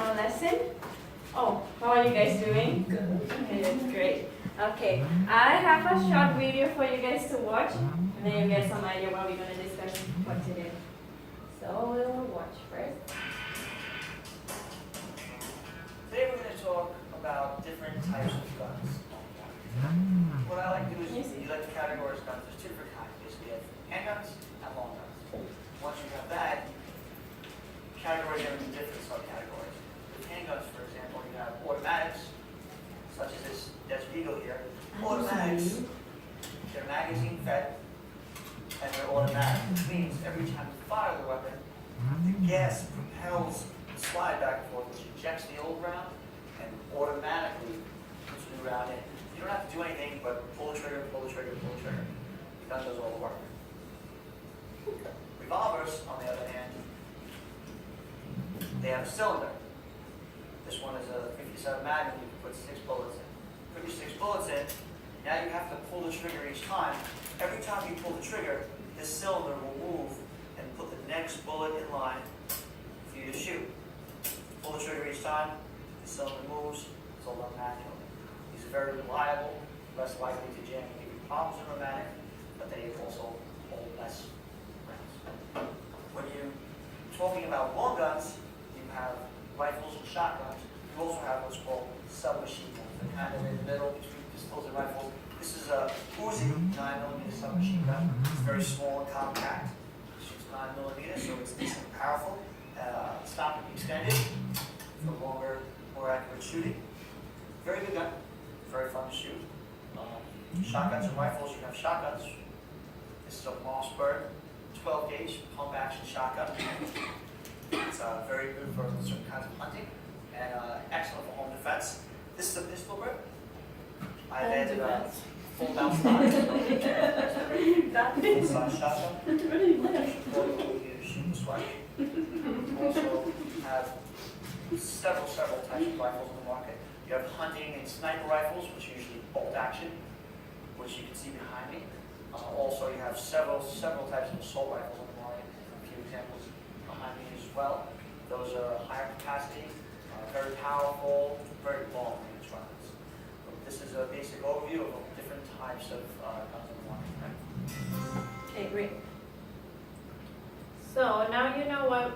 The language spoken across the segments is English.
our lesson. Oh, how are you guys doing? Good. Okay, that's great. Okay, I have a short video for you guys to watch, and then you get some idea what we're going to discuss for today. So we'll watch first. Today we're going to talk about different types of guns. What I like to do is you like to categorize guns. There's two different kinds. Basically, you have handguns and long guns. Once you have that, you categorize them into different subcategories. With handguns, for example, you have automatics, such as this Desert Eagle here. Automatics, they're magazine fed, and they're automatic, which means every time you fire the weapon, the gas propels the slide back and forth, which ejects the old round and automatically puts the new round in. You don't have to do anything but pull the trigger, pull the trigger, pull the trigger. The gun does all the work. Revolvers, on the other hand, they have a cylinder. This one is a 57 Magnum. You can put 6 bullets in. Put your 6 bullets in. Now you have to pull the trigger each time. Every time you pull the trigger, this cylinder will move and put the next bullet in line for you to shoot. Pull the trigger each time, the cylinder moves, it's all done manually. These are very reliable, less likely to jam and give you problems in automatic, but they also hold less rounds. When you're talking about long guns, you have rifles and shotguns. You also have what's called submachine guns. They're kind of in the middle between pistols and rifles. This is a Uzi 9mm submachine gun. It's very small and compact. It shoots 9mm, so it's decent and powerful. Stop can be extended for longer, more accurate shooting. Very good gun. Very fun to shoot. Shotguns and rifles, you have shotguns. This is a Mossberg 12 gauge pump action shotgun. It's very good for certain kinds of hunting and excellent for home defense. This is a pistol grip. I've added a full down stock. Full size shotgun. Shoot and swipe. Also have several types of rifles in the market. You have hunting and sniper rifles, which are usually bolt action, which you can see behind me. Also, you have several types of assault rifles on the market. A few examples behind me as well. Those are higher capacity, very powerful, very long range rounds. This is a basic overview of different types of guns on the market. Okay, great. So now you know what,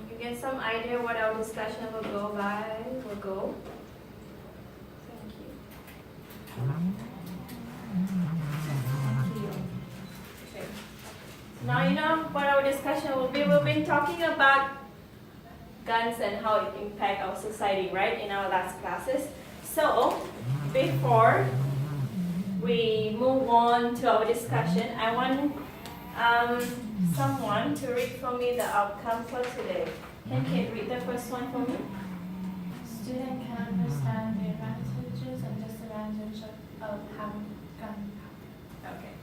you get some idea what our discussion will go. Thank you. Okay. Now you know what our discussion will be. We've been talking about guns and how it impacts our society, right, in our last classes. So, before we move on to our discussion, I want someone to read for me the outcome for today. Can Kate read the first one for me? Student can understand the advantages and disadvantages of having gunpowder. Okay.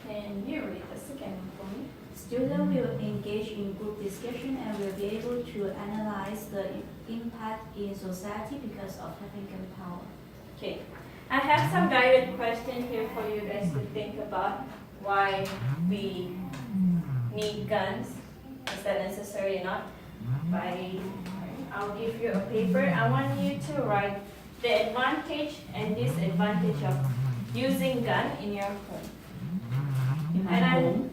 Can you read the second one for me? Students will engage in group discussion and will be able to analyze the impact in society because of having gunpowder. Okay. I have some guided questions here for you guys to think about why we need guns. Is that necessary or not? I'll give you a paper. I want you to write the advantage and disadvantage of using gun in your home. And I'm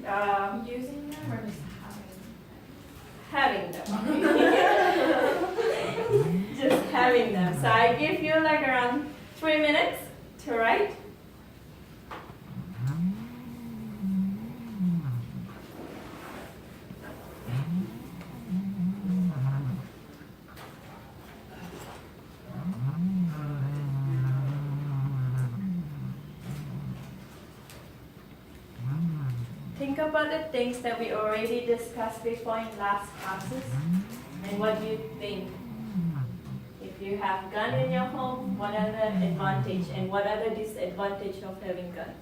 Using them or just having them. Just having them. So I give you like around 3 minutes to write. Think about the things that we already discussed before in last classes and what do you think? If you have gun in your home, what are the advantage and what are the disadvantage of having guns?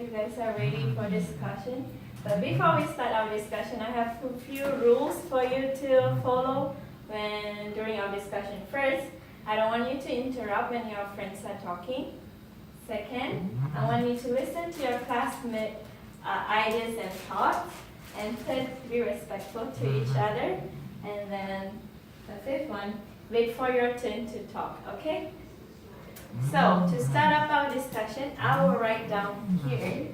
you guys are ready for discussion. But before we start our discussion, I have a few rules for you to follow during our discussion. First, I don't want you to interrupt when your friends are talking. Second, I want you to listen to your classmate ideas and thoughts. And third, be respectful to each other. And then the fifth one, wait for your turn to talk, okay? So, to start up our discussion, I will write down here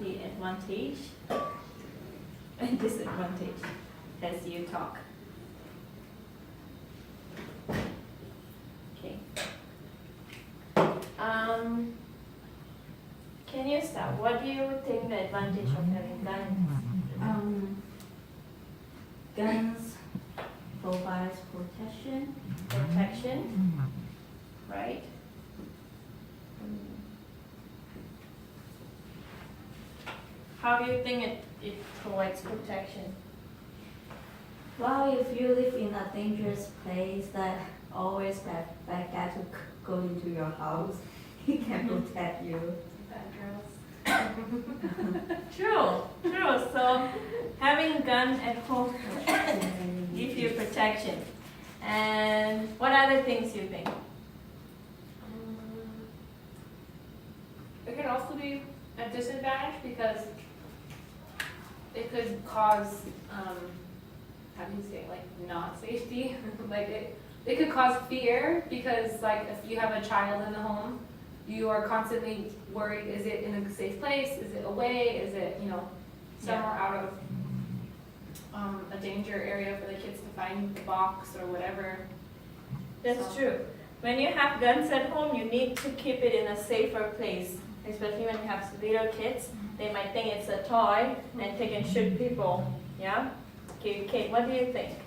the advantage and disadvantage as you talk. Okay. Can you start? What do you think the advantage of having guns? Guns provides protection. Protection, right? How do you think it provides protection? Well, if you live in a dangerous place that always have bad guy to go into your house, he can protect you. True. So having gun at home give you protection. And what other things you think? It can also be a disadvantage because it could cause, how do you say, like not safety? Like it could cause fear because like if you have a child in the home, you are constantly worried, is it in a safe place? Is it away? Is it, somewhere out of a danger area for the kids to find the box or whatever? That's true. When you have guns at home, you need to keep it in a safer place. Especially when you have little kids, they might think it's a toy and they can shoot people. Yeah? Okay, Kate, what do you think?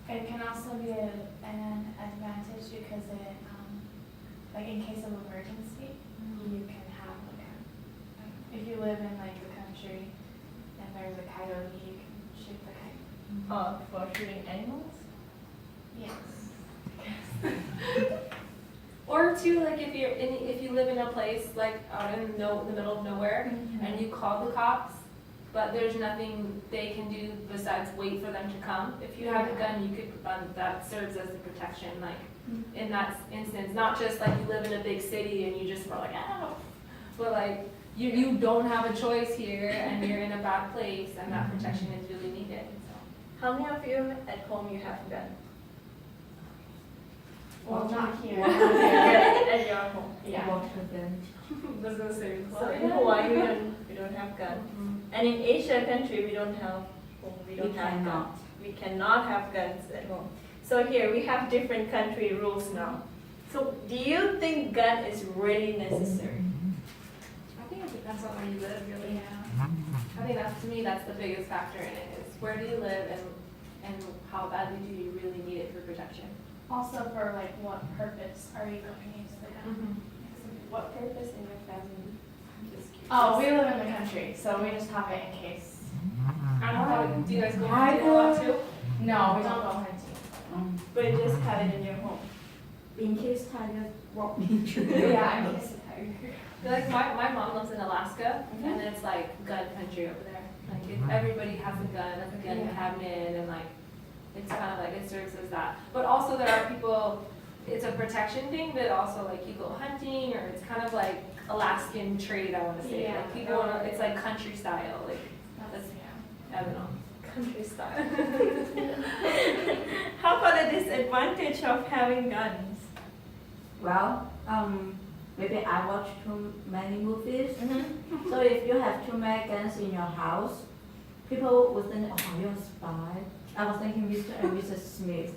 It can also be an advantage because it, like in case of emergency, you can have like if you live in like the country and there's a coyote, you can shoot the coyote. For shooting animals? Yes. Or too, like if you live in a place like out in the middle of nowhere and you call the cops, but there's nothing they can do besides wait for them to come. If you have a gun, you could that serves as a protection, like in that instance. Not just like you live in a big city and you just are like, but like you don't have a choice here and you're in a bad place and that protection is really needed. So. How many of you at home you have gun? Well, not here. At your home. Yeah. I was gonna say, So in Hawaii we don't have gun. And in Asia country we don't have guns. We cannot have guns at home. So here we have different country rules now. So do you think gun is really necessary? I think it depends on where you live, really. Yeah. I think to me that's the biggest factor in it is where do you live and how badly do you really need it for protection. Also for like what purpose are you going to use the gun? What purpose in your family? I'm just curious. Oh, we live in the country, so we just have it in case. I don't know, do you guys go hunting a lot too? No, we don't go hunting. But you just have it in your home. In case tiger walk me through. Yeah, in case of tiger. Like my mom lives in Alaska and it's like gun country over there. Like everybody has a gun, like a gun cabinet and like it's kind of like it serves as that. But also there are people, it's a protection thing, but also like you go hunting or it's kind of like Alaskan trade, I want to say. Yeah. Like people want to, it's like country style. Like that's, I don't know. Country style. How about the disadvantage of having guns? Well, maybe I watch too many movies. So if you have too many guns in your house, people would think, oh, you're a spy. I was thinking Mr. and Mrs. Smith.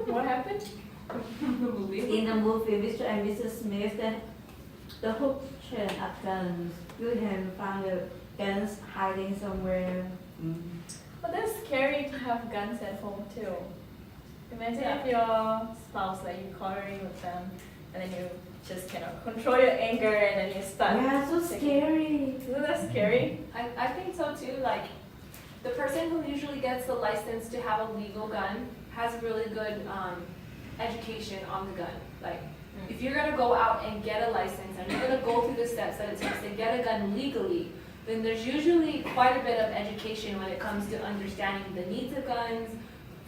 What happened? The movie. In the movie Mr. and Mrs. Smith, then the whole chain of guns, you can find the guns hiding somewhere. Well, that's scary to have guns at home too. Imagine if your spouse, like you're quarreling with them, and then you just cannot control your anger, and then you start. Yeah, so scary. Isn't that scary? I think so too. Like the person who usually gets the license to have a legal gun has really good education on the gun. Like If you're gonna go out and get a license and you're gonna go through the steps that it takes to get a gun legally, then there's usually quite a bit of education when it comes to understanding the needs of guns,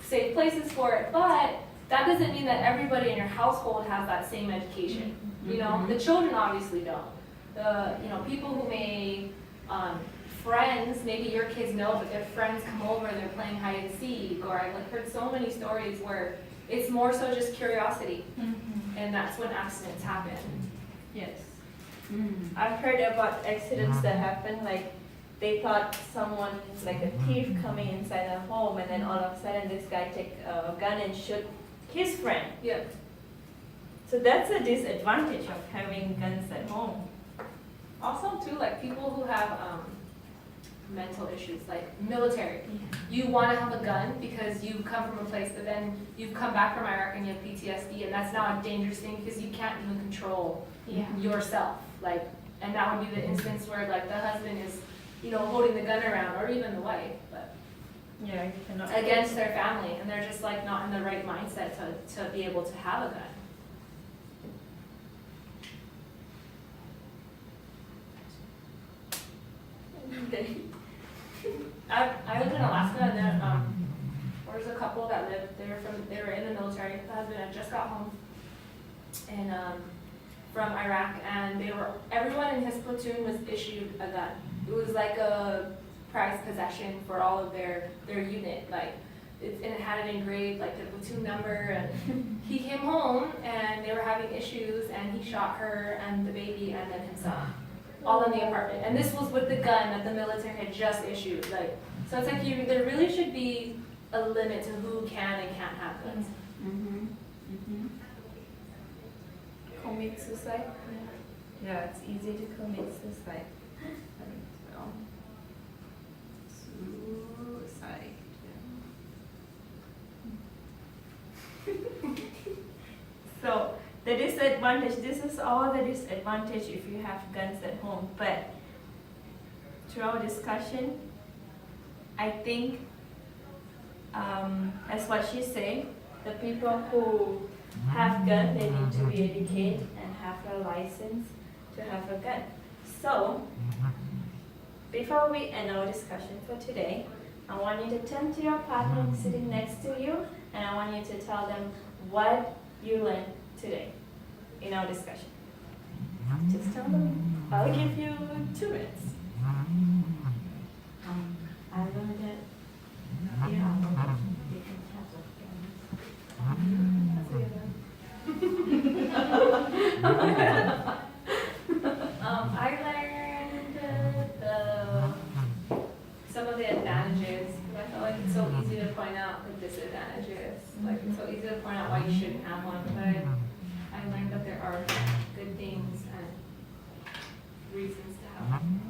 safe places for it, but that doesn't mean that everybody in your household has that same education. You know, the children obviously don't. The, you know, people who may, friends, maybe your kids know, but their friends come over and they're playing hide and seek, or I've like heard so many stories where it's more so just curiosity, and that's when accidents happen. Yes. I've heard about accidents that happen, like they thought someone, like a thief coming inside a home, and then all of a sudden this guy take a gun and shoot his friend. Yep. So that's a disadvantage of having guns at home. Also too, like people who have mental issues, like military. You want to have a gun because you come from a place, but then you've come back from Iraq and you have PTSD, and that's now a dangerous thing because you can't even control yourself. Like, and that would be the instance where like the husband is, you know, holding the gun around, or even the wife, but Yeah, you cannot. against their family, and they're just like not in the right mindset to be able to have a gun. Okay. I lived in Alaska, and then there was a couple that lived. They were in the military. The husband had just got home, and from Iraq, and everyone in his platoon was issued a gun. It was like a prized possession for all of their unit. Like, and it had it engraved like the platoon number. And he came home, and they were having issues, and he shot her and the baby, and then himself, all in the apartment. And this was with the gun that the military had just issued. Like, so it's like there really should be a limit to who can and can't have guns. Commit suicide? Yeah, it's easy to commit suicide. Suicide. So the disadvantage, this is all the disadvantage if you have guns at home. But through our discussion, I think, as what she's saying, the people who have gun, they need to be educated and have a license to have a gun. So, before we end our discussion for today, I want you to turn to your partner sitting next to you, and I want you to tell them what you learned today in our discussion. Just tell them. I'll give you 2 minutes. I learned that you have different types of I learned some of the advantages, because I feel like it's so easy to point out the disadvantages. Like, it's so easy to point out why you shouldn't have one, but I learned that there are good things and reasons to have one.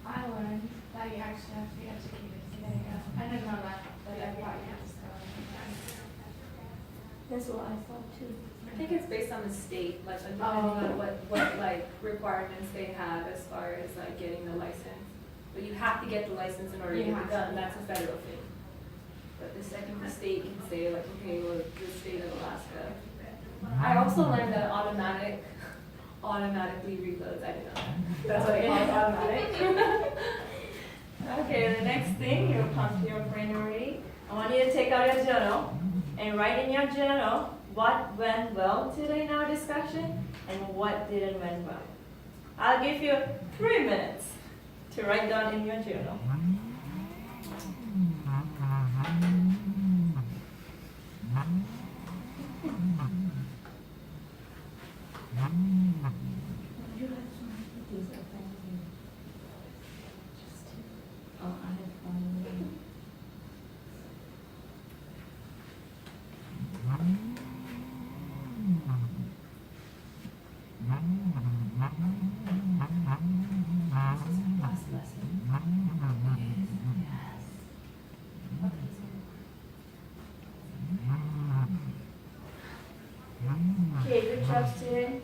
I learned that you actually have to be educated to get a gun. I didn't know that, but I thought you have to start with a gun. That's what I thought too. I think it's based on the state, like depending on what like requirements they have as far as like getting the license. But you have to get the license in order to get the gun, that's a federal thing. But the second the state can say like, okay, well, the state of Alaska. I also learned that automatically reloads, I didn't know that. That's what they call it, automatic. Okay, the next thing, you'll come to your brain already. I want you to take out your journal and write in your journal what went well today in our discussion and what didn't went well. I'll give you 3 minutes to write down in your journal. You have so many things that I do. Oh, I have one. Last lesson. Yes. Okay, good job, student.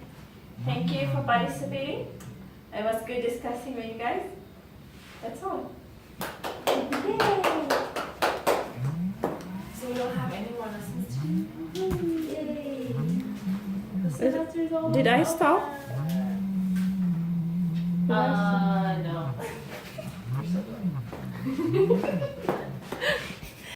Thank you for participating. It was good discussing with you guys. That's all. Yay! So we don't have anyone Yay. The semester's all Did I stop? No. You're still going.